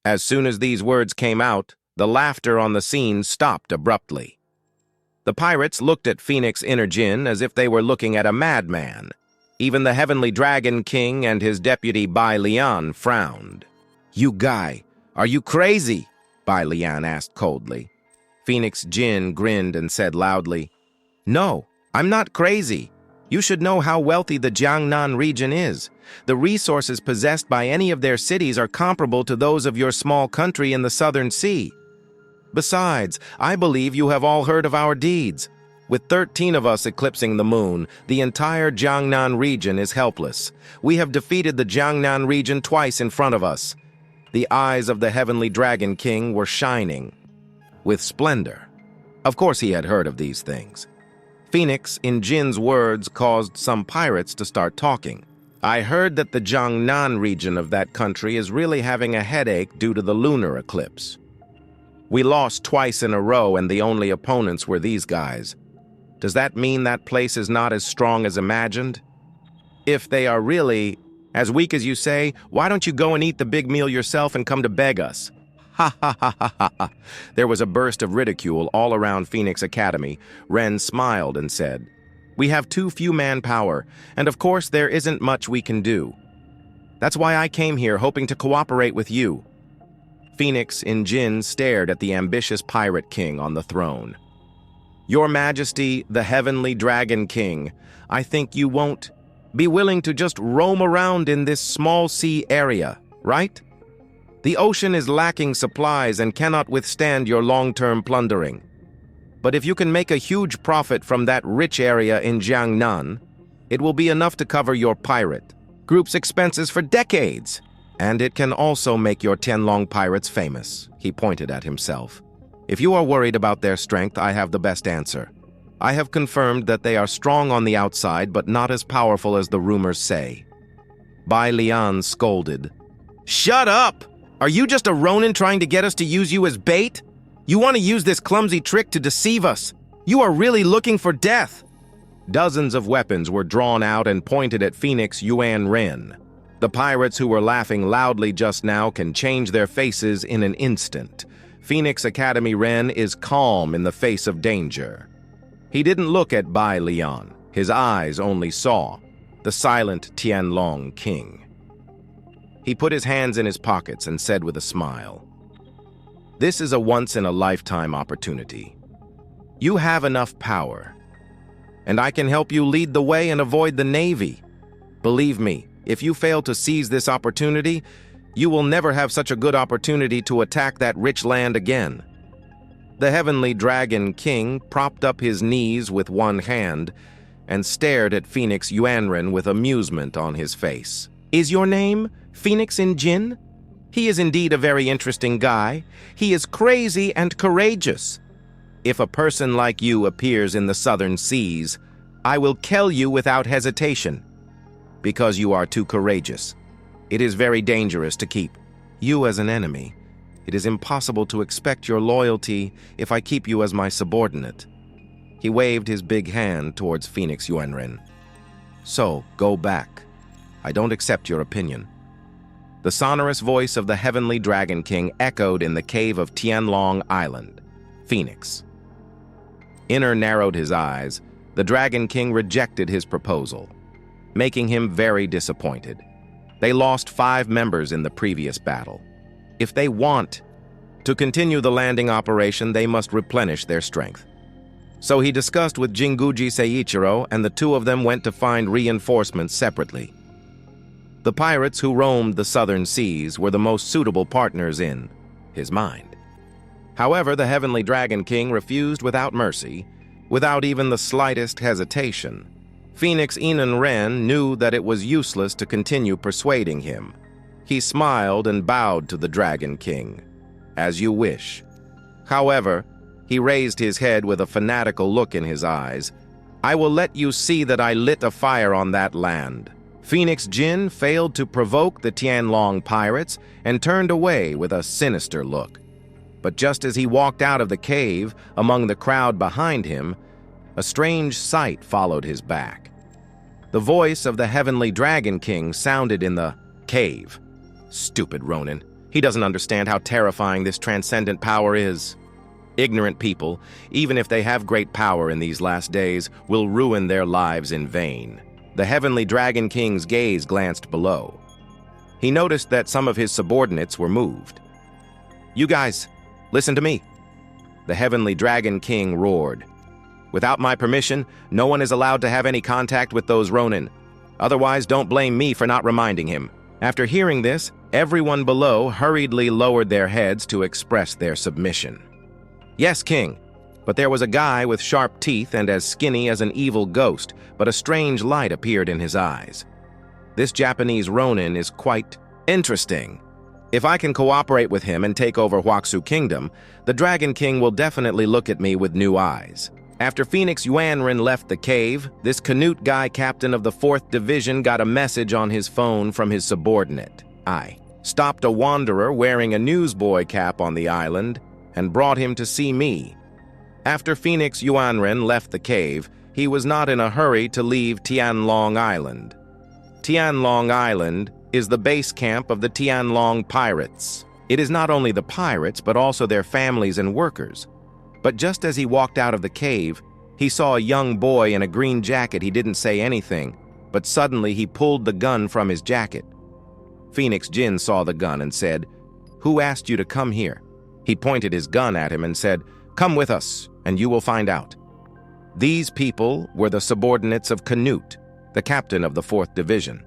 As soon as these words came out, the laughter on the scene stopped abruptly. The pirates looked at Phoenix Inner Jin as if they were looking at a madman. Even the Heavenly Dragon King and his deputy Bai Lian frowned. "You guy, are you crazy?" Bai Lian asked coldly. Phoenix Jin grinned and said loudly, "No, I'm not crazy. You should know how wealthy the Jiangnan region is. The resources possessed by any of their cities are comparable to those of your small country in the Southern Sea. Besides, I believe you have all heard of our deeds. With 13 of us eclipsing the moon, the entire Jiangnan region is helpless. We have defeated the Jiangnan region twice in front of us." The eyes of the Heavenly Dragon King were shining with splendor. Of course he had heard of these things. Phoenix, in Jin's words, caused some pirates to start talking. "I heard that the Jiangnan region of that country is really having a headache due to the lunar eclipse. We lost twice in a row and the only opponents were these guys. Does that mean that place is not as strong as imagined? If they are really as weak as you say, why don't you go and eat the big meal yourself and come to beg us?" Ha ha ha ha ha ha. There was a burst of ridicule all around Phoenix Academy. Ren smiled and said, "We have too few manpower, and of course there isn't much we can do. That's why I came here hoping to cooperate with you." Phoenix in Jin stared at the ambitious pirate king on the throne. "Your Majesty, the Heavenly Dragon King, I think you won't be willing to just roam around in this small sea area, right? The ocean is lacking supplies and cannot withstand your long-term plundering. But if you can make a huge profit from that rich area in Jiangnan, it will be enough to cover your pirate group's expenses for decades. And it can also make your Tianlong pirates famous," he pointed at himself. "If you are worried about their strength, I have the best answer. I have confirmed that they are strong on the outside, but not as powerful as the rumors say." Bai Lian scolded. "Shut up! Are you just a Ronin trying to get us to use you as bait? You want to use this clumsy trick to deceive us. You are really looking for death." Dozens of weapons were drawn out and pointed at Phoenix Yuan Ren. The pirates who were laughing loudly just now can change their faces in an instant. Phoenix Academy Ren is calm in the face of danger. He didn't look at Bai Lian. His eyes only saw the silent Tianlong King. He put his hands in his pockets and said with a smile, "This is a once-in-a-lifetime opportunity. You have enough power, and I can help you lead the way and avoid the Navy. Believe me, if you fail to seize this opportunity, you will never have such a good opportunity to attack that rich land again." The Heavenly Dragon King propped up his knees with one hand and stared at Phoenix Yuanren with amusement on his face. "Is your name Phoenix in Jin? He is indeed a very interesting guy. He is crazy and courageous. If a person like you appears in the southern seas, I will kill you without hesitation, because you are too courageous. It is very dangerous to keep you as an enemy. It is impossible to expect your loyalty if I keep you as my subordinate." He waved his big hand towards Phoenix Yuanren. "So, go back. I don't accept your opinion." The sonorous voice of the Heavenly Dragon King echoed in the cave of Tianlong Island. Phoenix. Inner narrowed his eyes. The Dragon King rejected his proposal, making him very disappointed. They lost 5 members in the previous battle. If they want to continue the landing operation, they must replenish their strength. So he discussed with Jinguji Seiichiro, and the two of them went to find reinforcements separately. The pirates who roamed the southern seas were the most suitable partners in his mind. However, the Heavenly Dragon King refused without mercy, without even the slightest hesitation. Phoenix Inan Ren knew that it was useless to continue persuading him. He smiled and bowed to the Dragon King. "As you wish." However, he raised his head with a fanatical look in his eyes. "I will let you see that I lit a fire on that land." Phoenix Jin failed to provoke the Tianlong pirates and turned away with a sinister look. But just as he walked out of the cave, among the crowd behind him, a strange sight followed his back. The voice of the Heavenly Dragon King sounded in the cave. "Stupid Ronin, He doesn't understand how terrifying this transcendent power is. Ignorant people, even if they have great power in these last days, will ruin their lives in vain. The heavenly Dragon King's gaze glanced below. He noticed that some of his subordinates were moved. "You guys, listen to me," the heavenly Dragon King roared. "Without my permission, no one is allowed to have any contact with those Ronin. Otherwise, don't blame me for not reminding him." After hearing this, everyone below hurriedly lowered their heads to express their submission. "Yes, King, but there was a guy with sharp teeth and as skinny as an evil ghost, but a strange light appeared in his eyes. This Japanese Ronin is quite interesting. If I can cooperate with him and take over Huaxu Kingdom, the Dragon King will definitely look at me with new eyes." After Phoenix Yuanren left the cave, this Canute guy captain of the 4th Division got a message on his phone from his subordinate. I stopped a wanderer wearing a newsboy cap on the island and brought him to see me. After Phoenix Yuanren left the cave, he was not in a hurry to leave Tianlong Island. Tianlong Island is the base camp of the Tianlong pirates. It is not only the pirates, but also their families and workers. But just as he walked out of the cave, he saw a young boy in a green jacket. He didn't say anything, but suddenly he pulled the gun from his jacket. Phoenix Jin saw the gun and said, "Who asked you to come here?" He pointed his gun at him and said, "Come with us, and you will find out." These people were the subordinates of Canute, the captain of the 4th Division.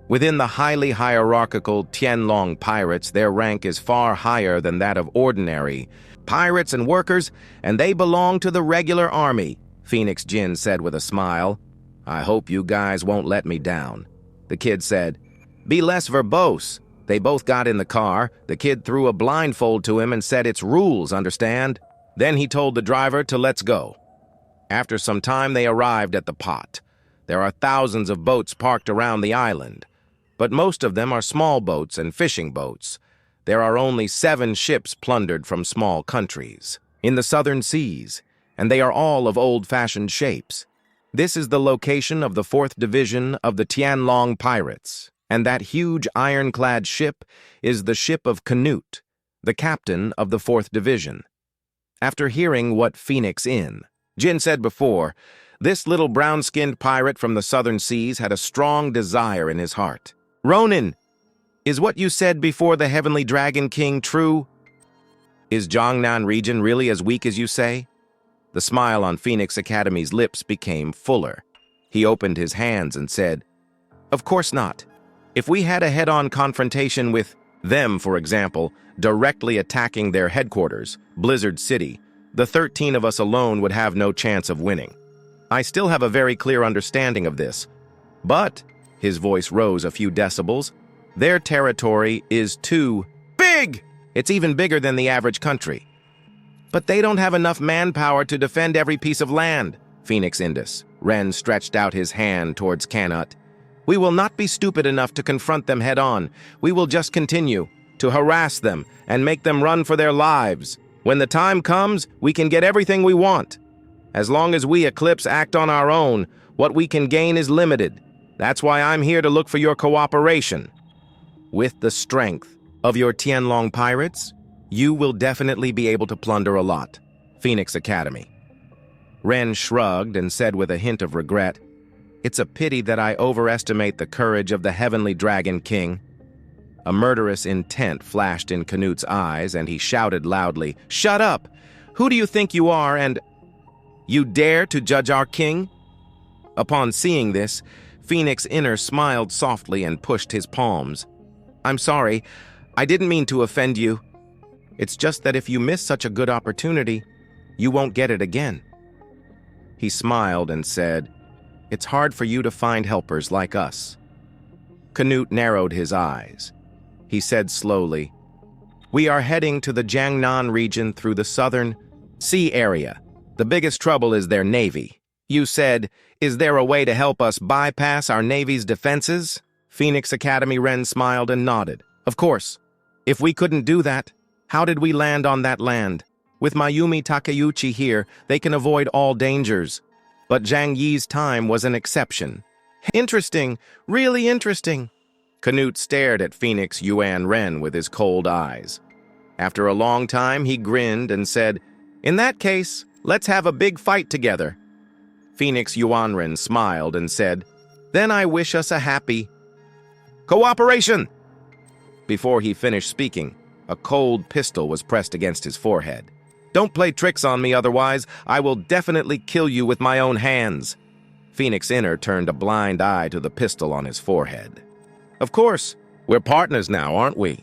Within the highly hierarchical Tianlong pirates, their rank is far higher than that of ordinary pirates and workers, and they belong to the regular army, Phoenix Jin said with a smile. "I hope you guys won't let me down." The kid said, "Be less verbose." They both got in the car. The kid threw a blindfold to him and said, "It's rules, understand?" Then he told the driver to let's go. After some time, they arrived at the pot. There are thousands of boats parked around the island, but most of them are small boats and fishing boats. There are only 7 ships plundered from small countries in the southern seas, and they are all of old-fashioned shapes. This is the location of the 4th Division of the Tianlong pirates, and that huge ironclad ship is the ship of Canute, the captain of the 4th Division. After hearing what Phoenix Jin said before, this little brown-skinned pirate from the southern seas had a strong desire in his heart. "Ronin, is what you said before the Heavenly Dragon King true? Is Jiangnan region really as weak as you say?" The smile on Phoenix Academy's lips became fuller. He opened his hands and said, "Of course not. If we had a head-on confrontation with them, for example, directly attacking their headquarters, Blizzard City, the 13 of us alone would have no chance of winning. I still have a very clear understanding of this. But," his voice rose a few decibels, "their territory is too big. It's even bigger than the average country. But they don't have enough manpower to defend every piece of land." Phoenix Indus. Ren stretched out his hand towards Canut. "We will not be stupid enough to confront them head-on. We will just continue to harass them and make them run for their lives. When the time comes, we can get everything we want. As long as we Eclipse act on our own, what we can gain is limited. That's why I'm here to look for your cooperation. With the strength of your Tianlong pirates, you will definitely be able to plunder a lot." Phoenix Academy. Ren shrugged and said with a hint of regret, "It's a pity that I overestimate the courage of the Heavenly Dragon King." A murderous intent flashed in Canute's eyes, and he shouted loudly, "Shut up! Who do you think you are, and you dare to judge our king?" Upon seeing this, Phoenix Inner smiled softly and pushed his palms. "I'm sorry. I didn't mean to offend you. It's just that if you miss such a good opportunity, you won't get it again." He smiled and said, "It's hard for you to find helpers like us." Canute narrowed his eyes. He said slowly, "We are heading to the Jiangnan region through the southern sea area. The biggest trouble is their navy." You said, "Is there a way to help us bypass our navy's defenses?" Phoenix Academy Ren smiled and nodded. "Of course. If we couldn't do that, how did we land on that land? With Mayumi Takeuchi here, they can avoid all dangers. But Zhang Yi's time was an exception." "Interesting, really interesting." Canute stared at Phoenix Yuan Ren with his cold eyes. After a long time, he grinned and said, "In that case, let's have a big fight together." Phoenix Yuan Ren smiled and said, "Then I wish us a happy cooperation." Before he finished speaking, a cold pistol was pressed against his forehead. "Don't play tricks on me, otherwise I will definitely kill you with my own hands." Phoenix Inner turned a blind eye to the pistol on his forehead. "Of course, we're partners now, aren't we?"